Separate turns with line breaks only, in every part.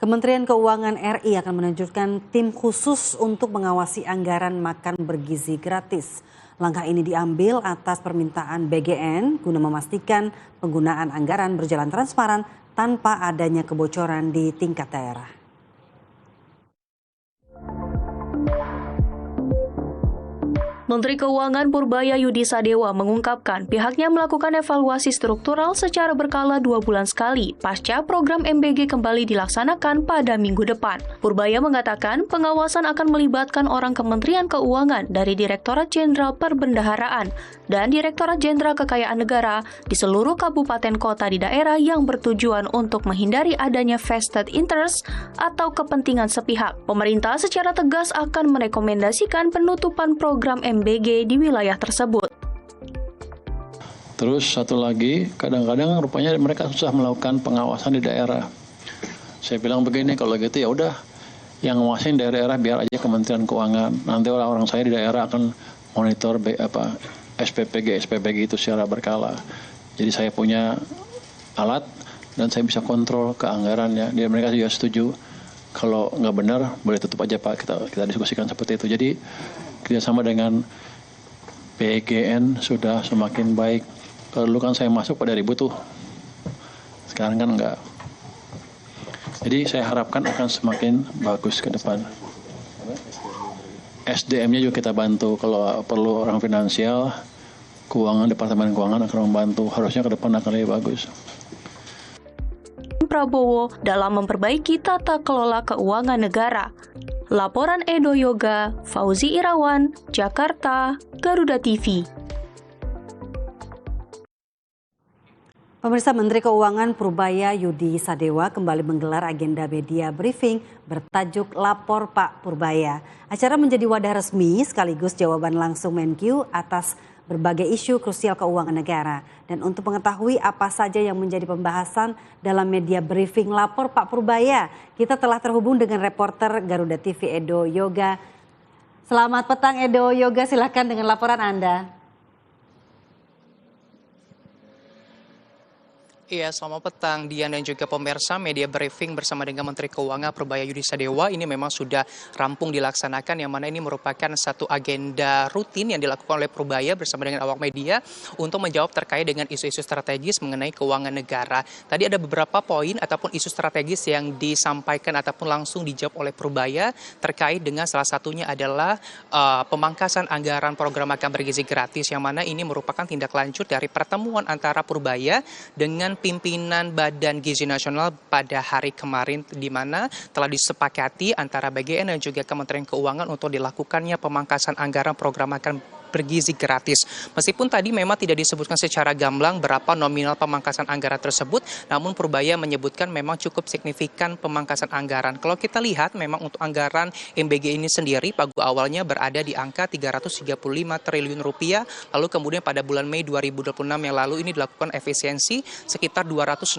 Kementerian Keuangan RI akan menunjukkan tim khusus untuk mengawasi anggaran makan bergizi gratis. Langkah ini diambil atas permintaan BGN guna memastikan penggunaan anggaran berjalan transparan tanpa adanya kebocoran di tingkat daerah.
Menteri Keuangan Purbaya Yudi Sadewa mengungkapkan pihaknya melakukan evaluasi struktural secara berkala 2 bulan sekali pasca program MBG kembali dilaksanakan pada minggu depan. Purbaya mengatakan pengawasan akan melibatkan orang Kementerian Keuangan dari Direktorat Jenderal Perbendaharaan dan Direktorat Jenderal Kekayaan Negara di seluruh kabupaten kota di daerah yang bertujuan untuk menghindari adanya vested interest atau kepentingan sepihak. Pemerintah secara tegas akan merekomendasikan penutupan program MBG di wilayah tersebut.
Terus satu lagi, kadang-kadang rupanya mereka susah melakukan pengawasan di daerah. Saya bilang begini, kalau gitu ya udah, yang ngawasin daerah-daerah biar aja Kementerian Keuangan. Nanti orang-orang saya di daerah akan monitor SPPG itu secara berkala. Jadi saya punya alat dan saya bisa kontrol ke anggarannya. Dia mereka juga setuju. Kalau nggak benar boleh tutup aja Pak. Kita diskusikan seperti itu. Jadi kerjasama dengan BGN sudah semakin baik. Kalau dulu kan saya masuk pada ribut tuh. Sekarang kan enggak. Jadi saya harapkan akan semakin bagus ke depan. SDM-nya juga kita bantu. Kalau perlu orang finansial, keuangan, Departemen Keuangan akan membantu. Harusnya ke depan akan lebih bagus.
Prabowo dalam memperbaiki tata kelola keuangan negara. Laporan Edo Yoga, Fauzi Irawan, Jakarta, Garuda TV.
Pemirsa, Menteri Keuangan Purbaya Yudi Sadewa kembali menggelar agenda media briefing bertajuk Lapor Pak Purbaya. Acara menjadi wadah resmi sekaligus jawaban langsung Menkyu atas berbagai isu krusial keuangan negara. Dan untuk mengetahui apa saja yang menjadi pembahasan dalam media briefing Lapor Pak Purbaya, kita telah terhubung dengan reporter Garuda TV Edo Yoga. Selamat petang Edo Yoga, silakan dengan laporan Anda.
Iya, selamat petang Dian dan juga pemirsa. Media briefing bersama dengan Menteri Keuangan Purbaya Yudi Sadewa ini memang sudah rampung dilaksanakan, yang mana ini merupakan satu agenda rutin yang dilakukan oleh Purbaya bersama dengan awak media untuk menjawab terkait dengan isu-isu strategis mengenai keuangan negara. Tadi ada beberapa poin ataupun isu strategis yang disampaikan ataupun langsung dijawab oleh Purbaya terkait dengan salah satunya adalah pemangkasan anggaran program makan bergizi gratis, yang mana ini merupakan tindak lanjut dari pertemuan antara Purbaya dengan pimpinan Badan Gizi Nasional pada hari kemarin, di mana telah disepakati antara BGN dan juga Kementerian Keuangan untuk dilakukannya pemangkasan anggaran program makan bergizi gratis. Meskipun tadi memang tidak disebutkan secara gamblang berapa nominal pemangkasan anggaran tersebut, namun Purbaya menyebutkan memang cukup signifikan pemangkasan anggaran. Kalau kita lihat memang untuk anggaran MBG ini sendiri pagu awalnya berada di angka 335 triliun rupiah, lalu kemudian pada bulan Mei 2026 yang lalu ini dilakukan efisiensi sekitar 262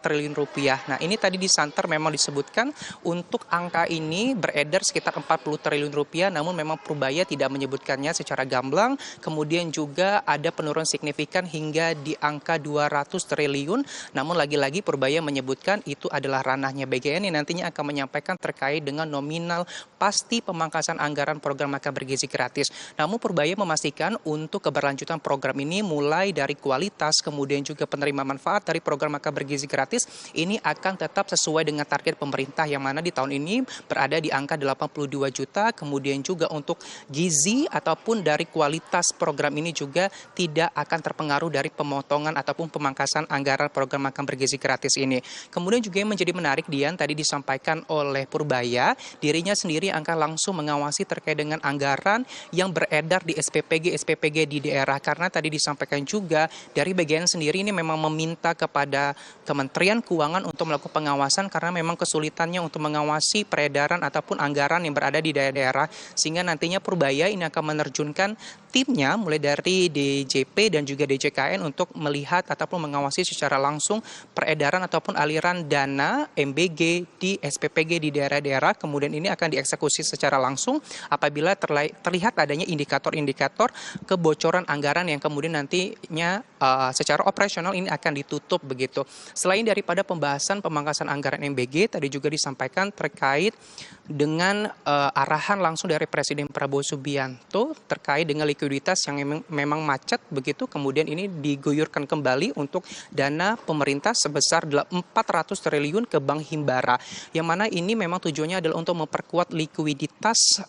triliun rupiah. Nah, ini tadi di Santer memang disebutkan untuk angka ini beredar sekitar 40 triliun rupiah, namun memang Purbaya tidak menyebutkannya secara gamblang. Kemudian juga ada penurunan signifikan hingga di angka 200 triliun. Namun lagi-lagi Purbaya menyebutkan itu adalah ranahnya BGN yang nantinya akan menyampaikan terkait dengan nominal pasti pemangkasan anggaran program makan bergizi gratis. Namun Purbaya memastikan untuk keberlanjutan program ini mulai dari kualitas, kemudian juga penerima manfaat dari program makan bergizi gratis ini akan tetap sesuai dengan target pemerintah, yang mana di tahun ini berada di angka 82 juta. Kemudian juga untuk gizi ataupun dari kualitas program ini juga tidak akan terpengaruh dari pemotongan ataupun pemangkasan anggaran program makan bergizi gratis ini. Kemudian juga yang menjadi menarik, Dian, tadi disampaikan oleh Purbaya, dirinya sendiri akan langsung mengawasi terkait dengan anggaran yang beredar di SPPG di daerah, karena tadi disampaikan juga dari BGN sendiri ini memang meminta kepada Kementerian Keuangan untuk melakukan pengawasan karena memang kesulitannya untuk mengawasi peredaran ataupun anggaran yang berada di daerah-daerah, sehingga nantinya Purbaya ini akan menerjunkan timnya mulai dari DJP dan juga DJKN untuk melihat ataupun mengawasi secara langsung peredaran ataupun aliran dana MBG di SPPG di daerah-daerah. Kemudian ini akan dieksekusi secara langsung apabila terlihat adanya indikator-indikator kebocoran anggaran yang kemudian nantinya secara operasional ini akan ditutup begitu. Selain daripada pembahasan pemangkasan anggaran MBG, tadi juga disampaikan terkait dengan arahan langsung dari Presiden Prabowo Subianto terkait dengan likuiditas yang memang macet begitu, kemudian ini diguyurkan kembali untuk dana pemerintah sebesar 400 triliun ke Bank Himbara, yang mana ini memang tujuannya adalah untuk memperkuat likuiditas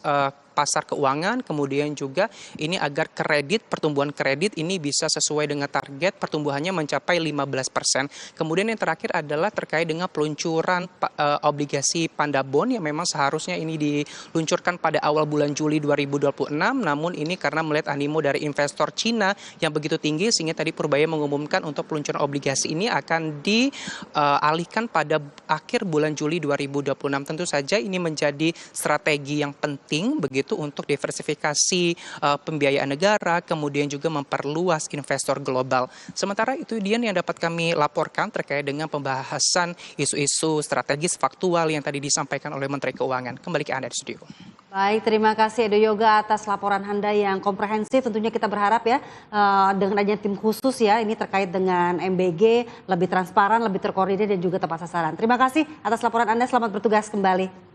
pasar keuangan, kemudian juga ini agar pertumbuhan kredit ini bisa sesuai dengan target pertumbuhannya mencapai 15%. Kemudian yang terakhir adalah terkait dengan peluncuran obligasi Pandabon yang memang seharusnya ini diluncurkan pada awal bulan Juli 2026, namun ini karena melihat animo dari investor Cina yang begitu tinggi sehingga tadi Purbaya mengumumkan untuk peluncuran obligasi ini akan dialihkan pada akhir bulan Juli 2026. Tentu saja ini menjadi strategi yang penting begitu untuk diversifikasi pembiayaan negara, kemudian juga memperluas investor global. Sementara itu dia yang dapat kami laporkan terkait dengan pembahasan isu-isu strategis faktual yang tadi disampaikan oleh Menteri Keuangan. Kembali ke Anda di studio.
Baik, terima kasih Edo Yoga atas laporan Anda yang komprehensif. Tentunya kita berharap ya dengan adanya tim khusus ya ini terkait dengan MBG lebih transparan, lebih terkoordinir dan juga tepat sasaran. Terima kasih atas laporan Anda. Selamat bertugas kembali.